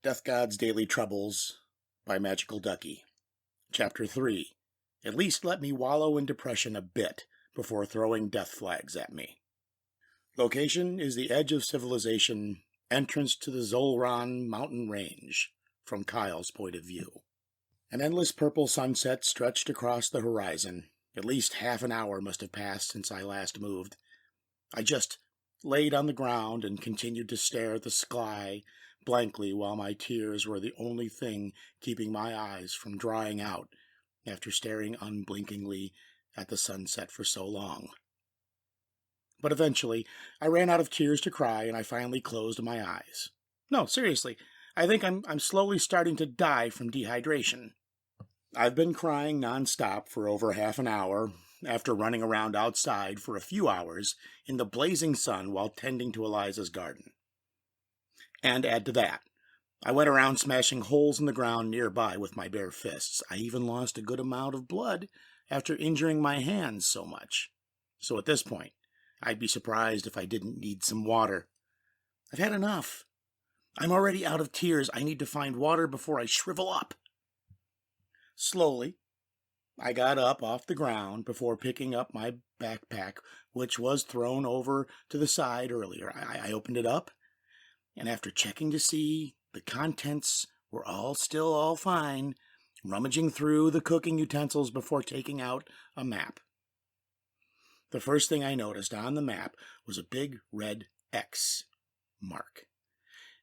Death God's Daily Troubles by MagicalDucky. Chapter 3. At least let me wallow in depression a bit before throwing death flags at me. Location is the edge of civilization, entrance to the Zolran mountain range, from Kyle's point of view. An endless purple sunset stretched across the horizon. At least half an hour must have passed since I last moved. I just laid on the ground and continued to stare at the sky blankly while my tears were the only thing keeping my eyes from drying out after staring unblinkingly at the sunset for so long. But eventually, I ran out of tears to cry and I finally closed my eyes. No, seriously, I think I'm slowly starting to die from dehydration. I've been crying nonstop for over half an hour after running around outside for a few hours in the blazing sun while tending to Eliza's garden. And add to that, I went around smashing holes in the ground nearby with my bare fists. I even lost a good amount of blood after injuring my hands so much. So at this point, I'd be surprised if I didn't need some water. I've had enough. I'm already out of tears. I need to find water before I shrivel up. Slowly, I got up off the ground before picking up my backpack, which was thrown over to the side earlier. I opened it up, and after checking to see the contents were all fine, rummaging through the cooking utensils before taking out a map. The first thing I noticed on the map was a big red X mark.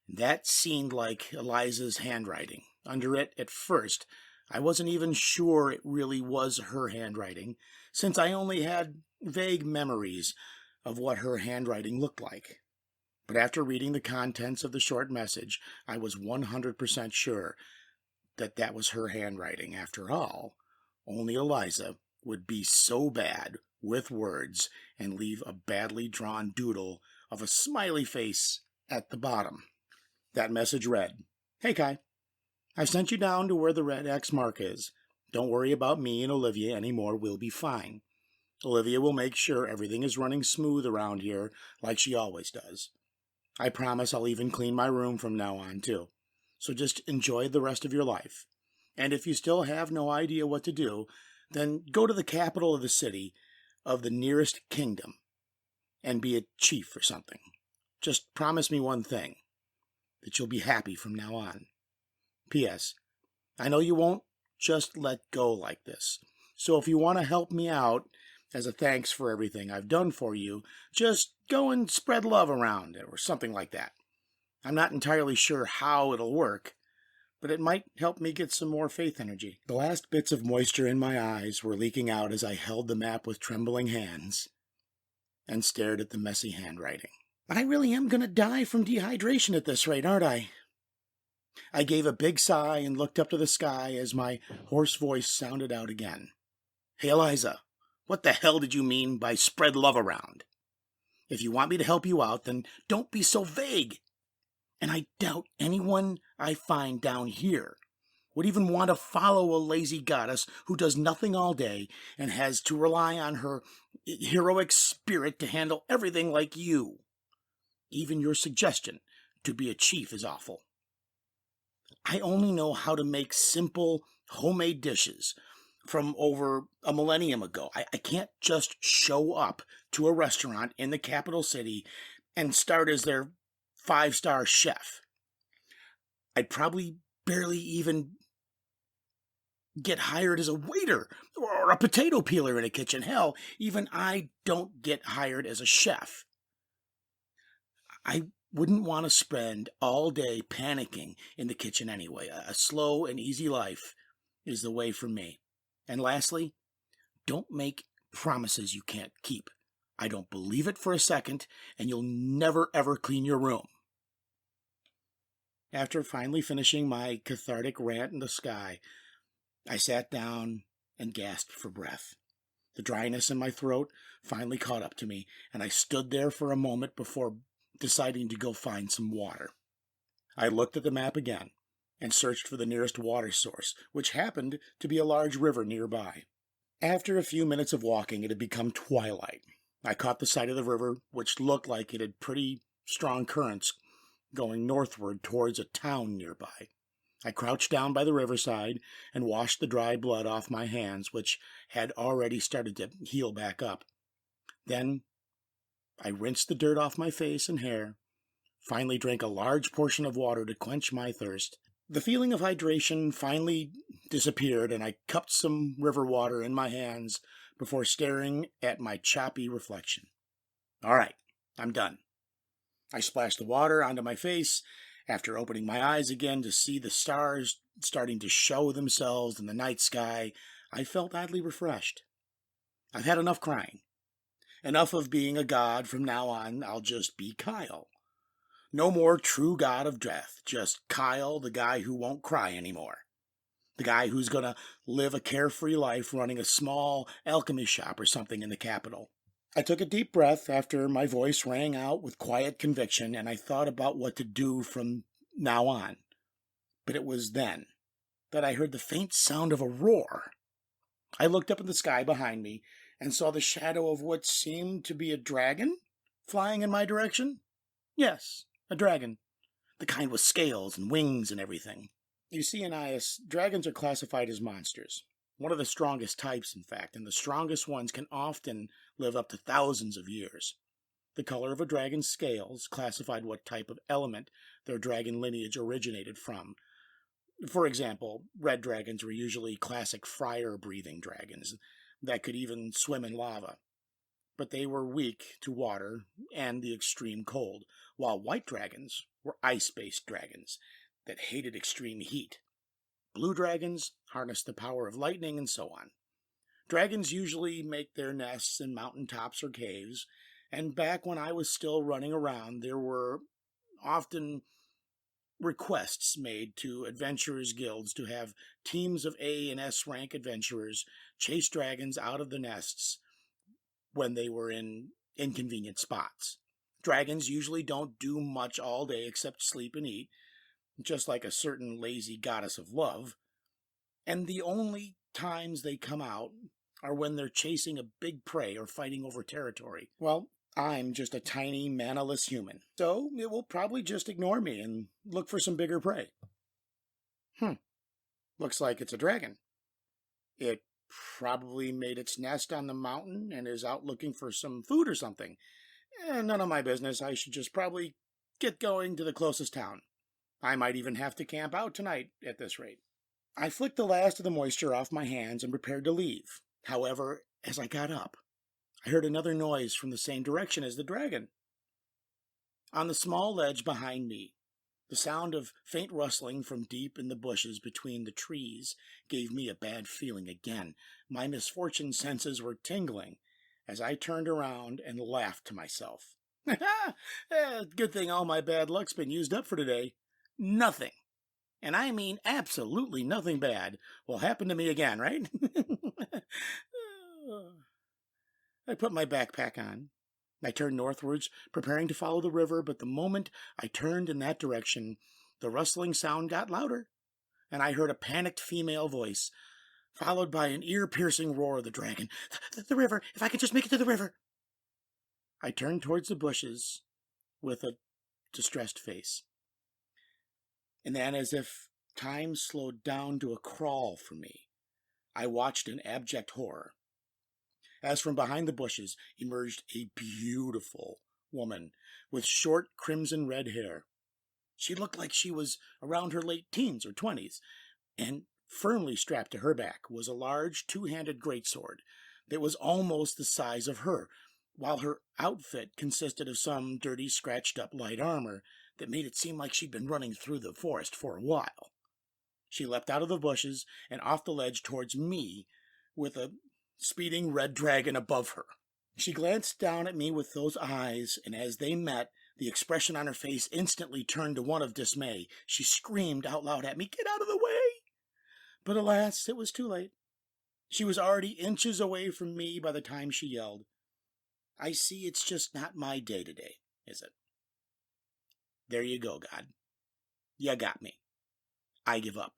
That seemed like Eliza's handwriting. Under it, at first, I wasn't even sure it really was her handwriting, since I only had vague memories of what her handwriting looked like. But after reading the contents of the short message, I was 100% sure that that was her handwriting. After all, only Eliza would be so bad with words and leave a badly drawn doodle of a smiley face at the bottom. That message read, "Hey Kai, I sent you down to where the red X mark is. Don't worry about me and Olivia anymore. We'll be fine. Olivia will make sure everything is running smooth around here like she always does. I promise I'll even clean my room from now on, too. So just enjoy the rest of your life. And if you still have no idea what to do, then go to the capital of the city of the nearest kingdom and be a chief or something. Just promise me one thing, that you'll be happy from now on. P.S. I know you won't just let go like this. So if you want to help me out as a thanks for everything I've done for you, just go and spread love around or something like that. I'm not entirely sure how it'll work, but it might help me get some more faith energy." The last bits of moisture in my eyes were leaking out as I held the map with trembling hands and stared at the messy handwriting. But I really am going to die from dehydration at this rate, aren't I? I gave a big sigh and looked up to the sky as my hoarse voice sounded out again. "Hey, Eliza, what the hell did you mean by spread love around? If you want me to help you out, then don't be so vague. And I doubt anyone I find down here would even want to follow a lazy goddess who does nothing all day and has to rely on her heroic spirit to handle everything like you. Even your suggestion to be a chief is awful. I only know how to make simple, homemade dishes from over a millennium ago. I can't just show up to a restaurant in the capital city and start as their 5-star chef. I'd probably barely even get hired as a waiter or a potato peeler in a kitchen. Hell, even I don't get hired as a chef. I wouldn't want to spend all day panicking in the kitchen anyway. A slow and easy life is the way for me. And lastly, don't make promises you can't keep. I don't believe it for a second, and you'll never ever clean your room." After finally finishing my cathartic rant in the sky, I sat down and gasped for breath. The dryness in my throat finally caught up to me, and I stood there for a moment before deciding to go find some water. I looked at the map again and searched for the nearest water source, which happened to be a large river nearby. After a few minutes of walking, it had become twilight. I caught the sight of the river, which looked like it had pretty strong currents going northward towards a town nearby. I crouched down by the riverside and washed the dry blood off my hands, which had already started to heal back up. Then I rinsed the dirt off my face and hair, finally drank a large portion of water to quench my thirst. The feeling of hydration finally disappeared, and I cupped some river water in my hands before staring at my choppy reflection. All right, I'm done. I splashed the water onto my face after opening my eyes again to see the stars starting to show themselves in the night sky. I felt oddly refreshed. I've had enough crying. Enough of being a god. From now on, I'll just be Kyle. No more true god of death, just Kyle, the guy who won't cry anymore. The guy who's going to live a carefree life running a small alchemy shop or something in the capital. I took a deep breath after my voice rang out with quiet conviction, and I thought about what to do from now on. But it was then that I heard the faint sound of a roar. I looked up at the sky behind me and saw the shadow of what seemed to be a dragon flying in my direction. Yes, a dragon. The kind with scales and wings and everything. You see, Anais, dragons are classified as monsters. One of the strongest types, in fact, and the strongest ones can often live up to thousands of years. The color of a dragon's scales classified what type of element their dragon lineage originated from. For example, red dragons were usually classic fire-breathing dragons that could even swim in lava. But they were weak to water and the extreme cold, while white dragons were ice-based dragons that hated extreme heat. Blue dragons harnessed the power of lightning, and so on. Dragons usually make their nests in mountaintops or caves, and back when I was still running around, there were often requests made to adventurers' guilds to have teams of A and S rank adventurers chase dragons out of the nests when they were in inconvenient spots. Dragons usually don't do much all day except sleep and eat, just like a certain lazy goddess of love, and the only times they come out are when they're chasing a big prey or fighting over territory. Well, I'm just a tiny, manaless human, so it will probably just ignore me and look for some bigger prey. Looks like it's a dragon. It probably made its nest on the mountain and is out looking for some food or something. None of my business. I should just probably get going to the closest town. I might even have to camp out tonight at this rate. I flicked the last of the moisture off my hands and prepared to leave. However, as I got up, I heard another noise from the same direction as the dragon. On the small ledge behind me, the sound of faint rustling from deep in the bushes between the trees gave me a bad feeling again. My misfortune senses were tingling as I turned around and laughed to myself. Good thing all my bad luck's been used up for today. Nothing, and I mean absolutely nothing bad, will happen to me again, right? I put my backpack on. I turned northwards, preparing to follow the river, but the moment I turned in that direction, the rustling sound got louder, and I heard a panicked female voice, followed by an ear-piercing roar of the dragon. The river! If I could just make it to the river! I turned towards the bushes with a distressed face. And then, as if time slowed down to a crawl for me, I watched in abject horror as from behind the bushes emerged a beautiful woman with short crimson-red hair. She looked like she was around her late teens or 20s, and firmly strapped to her back was a large two-handed greatsword that was almost the size of her, while her outfit consisted of some dirty, scratched-up light armor that made it seem like she'd been running through the forest for a while. She leapt out of the bushes and off the ledge towards me with a speeding red dragon above her. She glanced down at me with those eyes, and as they met, the expression on her face instantly turned to one of dismay. She screamed out loud at me, "Get out of the way!" But alas, it was too late. She was already inches away from me by the time she yelled. I see it's just not my day today, is it? There you go, God. You got me. I give up.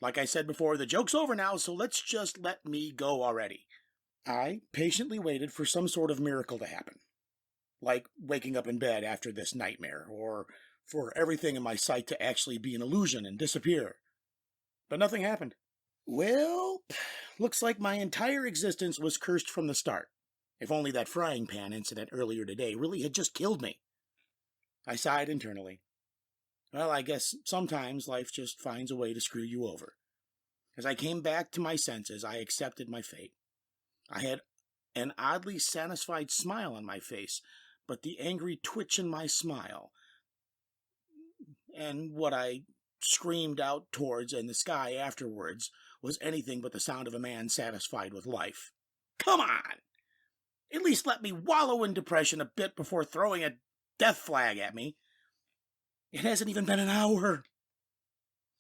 Like I said before, the joke's over now, so let's just let me go already. I patiently waited for some sort of miracle to happen, like waking up in bed after this nightmare, or for everything in my sight to actually be an illusion and disappear. But nothing happened. Well, looks like my entire existence was cursed from the start. If only that frying pan incident earlier today really had just killed me. I sighed internally. Well, I guess sometimes life just finds a way to screw you over. As I came back to my senses, I accepted my fate. I had an oddly satisfied smile on my face, but the angry twitch in my smile, and what I screamed out towards in the sky afterwards, was anything but the sound of a man satisfied with life. Come on! At least let me wallow in depression a bit before throwing a death flag at me. It hasn't even been an hour.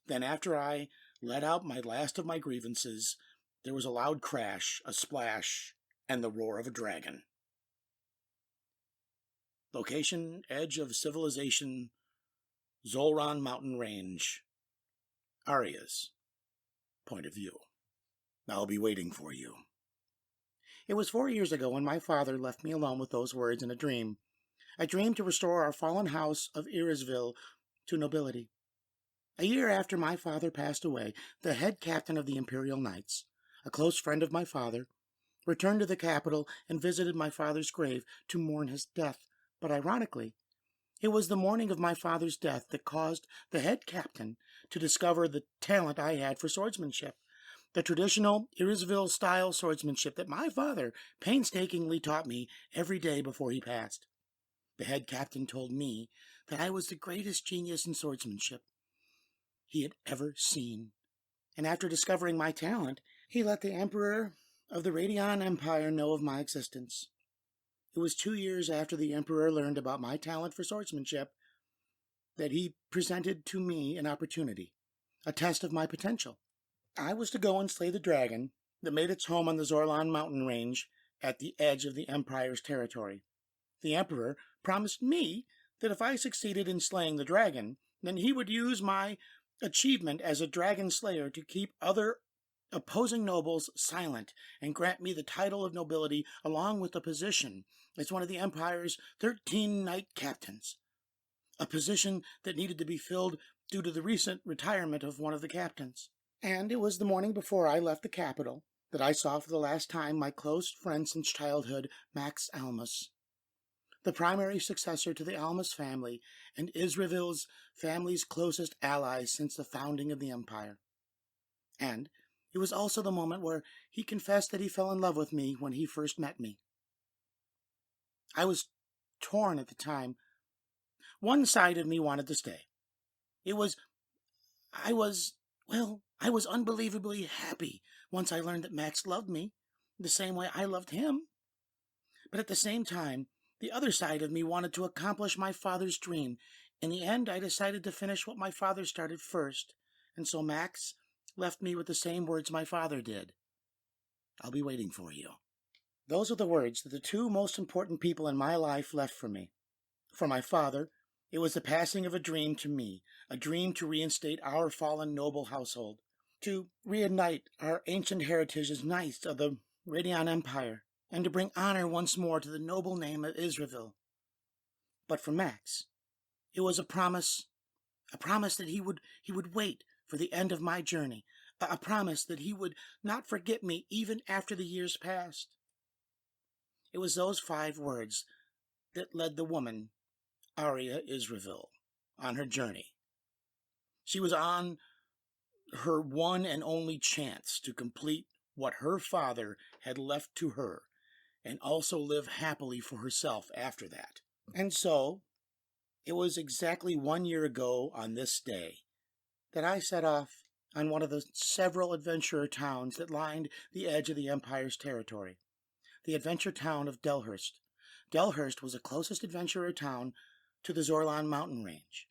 Then after I let out my last of my grievances, there was a loud crash, a splash, and the roar of a dragon. Location, edge of civilization, Zolran mountain range. Arya's point of view. I'll be waiting for you. It was 4 years ago when my father left me alone with those words in a dream. I dreamed to restore our fallen house of Irisville to nobility. A year after my father passed away, the head captain of the Imperial Knights, a close friend of my father, returned to the capital and visited my father's grave to mourn his death. But ironically, it was the morning of my father's death that caused the head captain to discover the talent I had for swordsmanship, the traditional Irisville-style swordsmanship that my father painstakingly taught me every day before he passed. The head captain told me that I was the greatest genius in swordsmanship he had ever seen, and after discovering my talent, he let the Emperor of the Radion Empire know of my existence. It was 2 years after the Emperor learned about my talent for swordsmanship that he presented to me an opportunity, a test of my potential. I was to go and slay the dragon that made its home on the Zorlan mountain range at the edge of the Empire's territory. The Emperor promised me that if I succeeded in slaying the dragon, then he would use my achievement as a dragon slayer to keep other opposing nobles silent and grant me the title of nobility along with a position as one of the Empire's 13 knight captains, a position that needed to be filled due to the recent retirement of one of the captains. And it was the morning before I left the capital that I saw for the last time my close friend since childhood, Max Almus, the primary successor to the Almus family and Israel's family's closest ally since the founding of the empire. And it was also the moment where he confessed that he fell in love with me when he first met me. I was torn at the time. One side of me wanted to stay. I was unbelievably happy once I learned that Max loved me the same way I loved him. But at the same time, the other side of me wanted to accomplish my father's dream. In the end, I decided to finish what my father started first, and so Max left me with the same words my father did. I'll be waiting for you. Those are the words that the two most important people in my life left for me. For my father, it was the passing of a dream to me, a dream to reinstate our fallen noble household, to reignite our ancient heritage as knights of the Radion Empire, and to bring honor once more to the noble name of Israel. But for Max, it was a promise that he would wait for the end of my journey, a promise that he would not forget me even after the years passed. It was those 5 words that led the woman, Arya Israel, on her journey. She was on her one and only chance to complete what her father had left to her, and also live happily for herself after that. And so, it was exactly 1 year ago on this day that I set off on one of the several adventurer towns that lined the edge of the Empire's territory, the adventure town of Delhurst. Delhurst was the closest adventurer town to the Zorlan mountain range,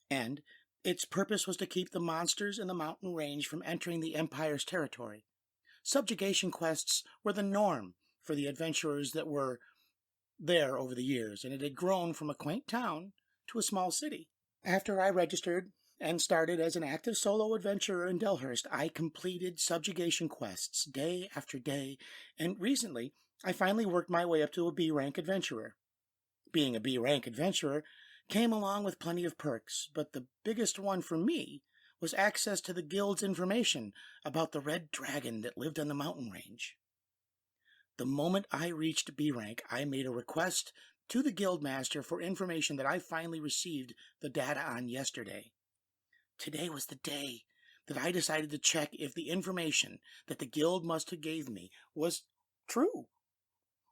and its purpose was to keep the monsters in the mountain range from entering the Empire's territory. Subjugation quests were the norm for the adventurers that were there over the years, and it had grown from a quaint town to a small city. After I registered and started as an active solo adventurer in Delhurst, I completed subjugation quests day after day, and recently I finally worked my way up to a B-rank adventurer. Being a B-rank adventurer came along with plenty of perks, but the biggest one for me was access to the guild's information about the red dragon that lived on the mountain range. The moment I reached B rank, I made a request to the guildmaster for information that I finally received the data on yesterday. Today was the day that I decided to check if the information that the guild must have gave me was true.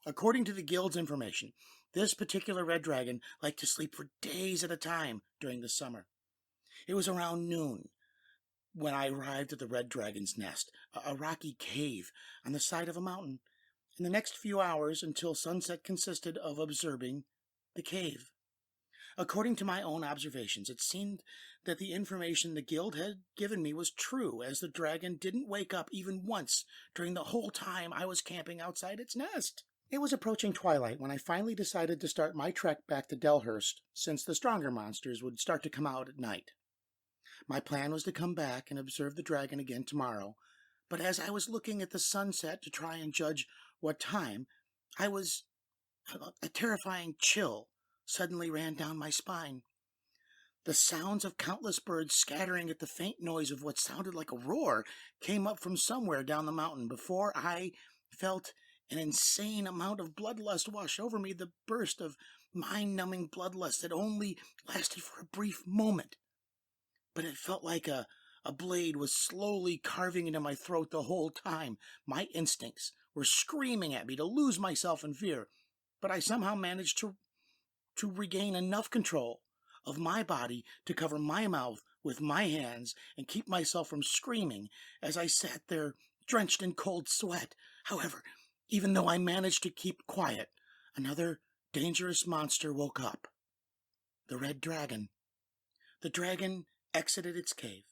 According to the guild's information, this particular red dragon liked to sleep for days at a time during the summer. It was around noon when I arrived at the red dragon's nest, a rocky cave on the side of a mountain. In the next few hours until sunset consisted of observing the cave. According to my own observations, it seemed that the information the guild had given me was true, as the dragon didn't wake up even once during the whole time I was camping outside its nest. It was approaching twilight when I finally decided to start my trek back to Delhurst, since the stronger monsters would start to come out at night. My plan was to come back and observe the dragon again tomorrow, but as I was looking at the sunset to try and judge what time, a terrifying chill suddenly ran down my spine. The sounds of countless birds scattering at the faint noise of what sounded like a roar came up from somewhere down the mountain before I felt an insane amount of bloodlust wash over me, the burst of mind-numbing bloodlust that only lasted for a brief moment. But it felt like a blade was slowly carving into my throat the whole time. My instincts were screaming at me to lose myself in fear, but I somehow managed to regain enough control of my body to cover my mouth with my hands and keep myself from screaming as I sat there drenched in cold sweat. However, even though I managed to keep quiet, another dangerous monster woke up. The red dragon. The dragon exited its cave,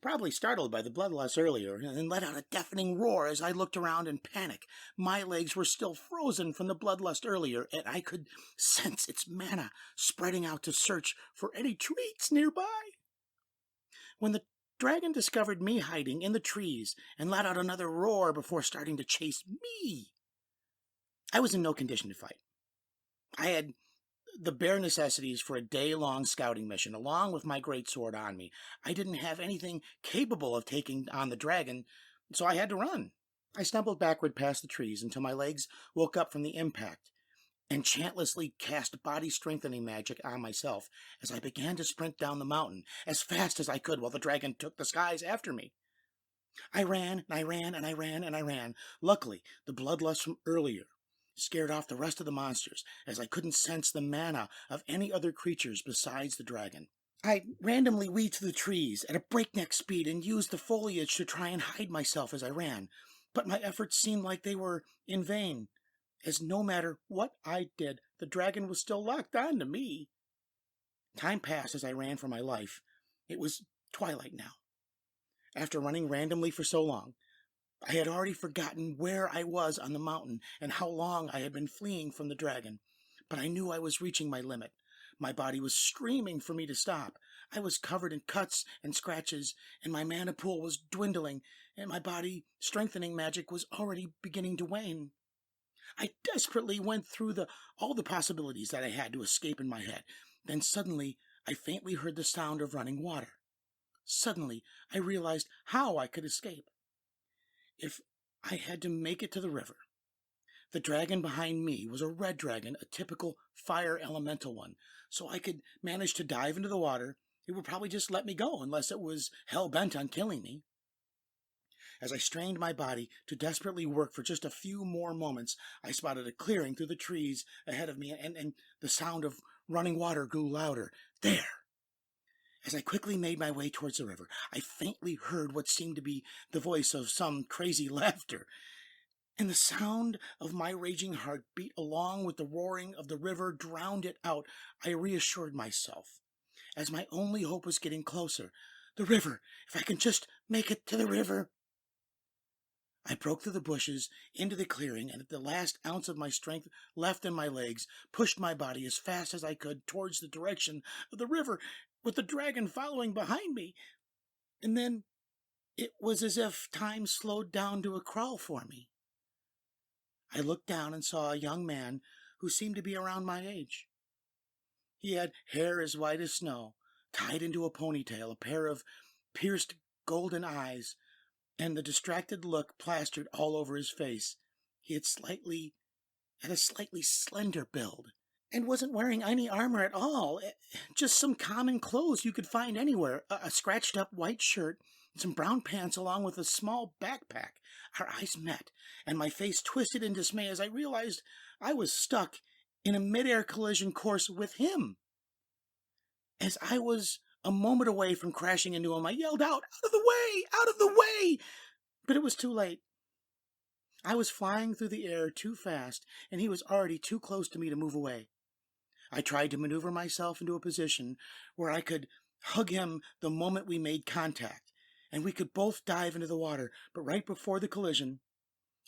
probably startled by the bloodlust earlier, and let out a deafening roar as I looked around in panic. My legs were still frozen from the bloodlust earlier, and I could sense its mana spreading out to search for any treats nearby. When the dragon discovered me hiding in the trees and let out another roar before starting to chase me, I was in no condition to fight. I had the bare necessities for a day-long scouting mission, along with my greatsword on me. I didn't have anything capable of taking on the dragon, so I had to run. I stumbled backward past the trees until my legs woke up from the impact, and chantlessly cast body-strengthening magic on myself as I began to sprint down the mountain as fast as I could while the dragon took the skies after me. I ran, and I ran, and I ran, and I ran. Luckily, the bloodlust from earlier scared off the rest of the monsters, as I couldn't sense the mana of any other creatures besides the dragon. I randomly weaved through the trees at a breakneck speed and used the foliage to try and hide myself as I ran, but my efforts seemed like they were in vain, as no matter what I did, the dragon was still locked on to me. Time passed as I ran for my life. It was twilight now. After running randomly for so long, I had already forgotten where I was on the mountain and how long I had been fleeing from the dragon, but I knew I was reaching my limit. My body was screaming for me to stop. I was covered in cuts and scratches, and my mana pool was dwindling, and my body strengthening magic was already beginning to wane. I desperately went through all the possibilities that I had to escape in my head. Then suddenly I faintly heard the sound of running water. Suddenly I realized how I could escape. If I had to make it to the river. The dragon behind me was a red dragon, a typical fire elemental one, so I could manage to dive into the water. It would probably just let me go unless it was hell-bent on killing me. As I strained my body to desperately work for just a few more moments, I spotted a clearing through the trees ahead of me, and the sound of running water grew louder. There! As I quickly made my way towards the river, I faintly heard what seemed to be the voice of some crazy laughter, and the sound of my raging heart beat along with the roaring of the river drowned it out. I reassured myself, as my only hope was getting closer. The river! If I can just make it to the river! I broke through the bushes into the clearing, and at the last ounce of my strength left in my legs, pushed my body as fast as I could towards the direction of the river, with the dragon following behind me. And then it was as if time slowed down to a crawl for me. I looked down and saw a young man who seemed to be around my age. He had hair as white as snow, tied into a ponytail, a pair of pierced golden eyes, and the distracted look plastered all over his face. He had a slightly slender build, and wasn't wearing any armor at all. Just some common clothes you could find anywhere. A scratched up white shirt, some brown pants, along with a small backpack. Our eyes met, and my face twisted in dismay as I realized I was stuck in a midair collision course with him. As I was a moment away from crashing into him, I yelled out of the way! Out of the way! But it was too late. I was flying through the air too fast, and he was already too close to me to move away. I tried to maneuver myself into a position where I could hug him the moment we made contact, and we could both dive into the water. But right before the collision,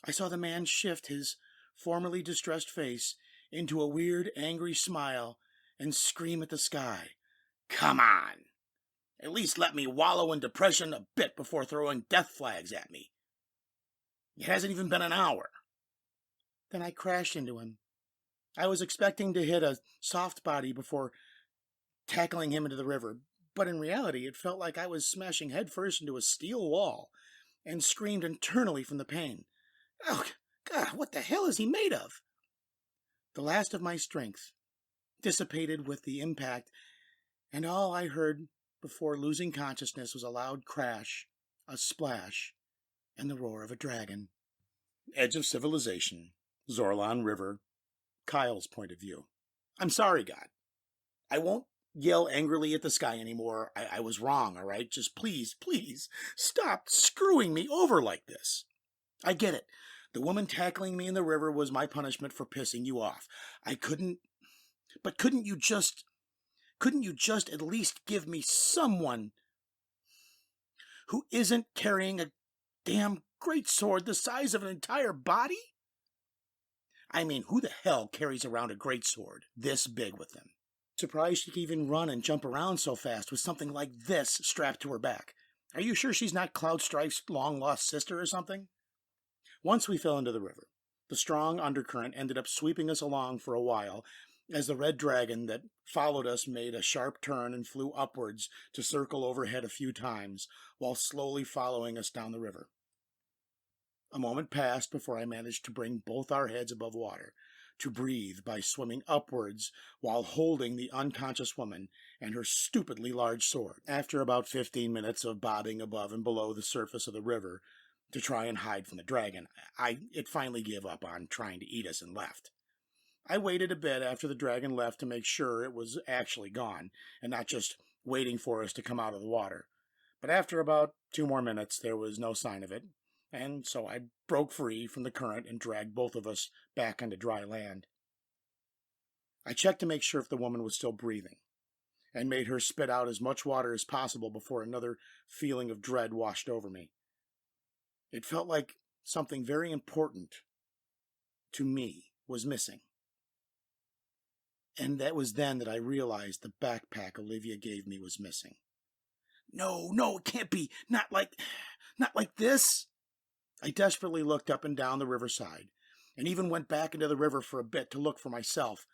I saw the man shift his formerly distressed face into a weird, angry smile and scream at the sky, "Come on! At least let me wallow in depression a bit before throwing death flags at me. It hasn't even been an hour." Then I crashed into him. I was expecting to hit a soft body before tackling him into the river, but in reality it felt like I was smashing headfirst into a steel wall, and screamed internally from the pain. Oh, God, what the hell is he made of? The last of my strength dissipated with the impact, and all I heard before losing consciousness was a loud crash, a splash, and the roar of a dragon. Edge of Civilization, Zorlan River, Kyle's point of view. I'm sorry, God. I won't yell angrily at the sky anymore. I was wrong, all right? Just please, please, stop screwing me over like this. I get it. The woman tackling me in the river was my punishment for pissing you off. But couldn't you just at least give me someone who isn't carrying a damn greatsword the size of an entire body? I mean, who the hell carries around a greatsword this big with them? Surprised she could even run and jump around so fast with something like this strapped to her back. Are you sure she's not Cloudstrike's long-lost sister or something? Once we fell into the river, the strong undercurrent ended up sweeping us along for a while as the red dragon that followed us made a sharp turn and flew upwards to circle overhead a few times while slowly following us down the river. A moment passed before I managed to bring both our heads above water, to breathe by swimming upwards while holding the unconscious woman and her stupidly large sword. After about 15 minutes of bobbing above and below the surface of the river to try and hide from the dragon, it finally gave up on trying to eat us and left. I waited a bit after the dragon left to make sure it was actually gone and not just waiting for us to come out of the water. But after about 2 more minutes, there was no sign of it, and so I broke free from the current and dragged both of us back onto dry land. I checked to make sure if the woman was still breathing, and made her spit out as much water as possible before another feeling of dread washed over me. It felt like something very important to me was missing. And that was then that I realized the backpack Olivia gave me was missing. No, it can't be. Not like this. I desperately looked up and down the riverside, and even went back into the river for a bit to look for myself,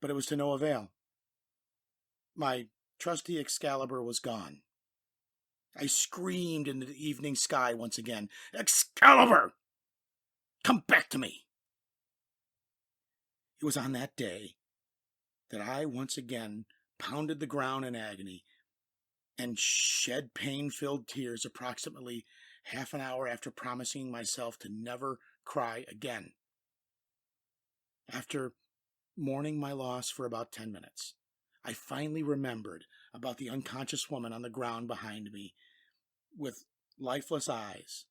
but it was to no avail. My trusty Excalibur was gone. I screamed into the evening sky once again, "Excalibur! Come back to me!" It was on that day that I once again pounded the ground in agony and shed pain-filled tears approximately half an hour after promising myself to never cry again. After mourning my loss for about 10 minutes, I finally remembered about the unconscious woman on the ground behind me. With lifeless eyes,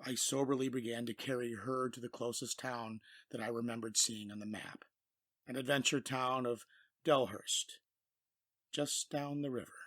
I soberly began to carry her to the closest town that I remembered seeing on the map, an adventure town of Delhurst, just down the river.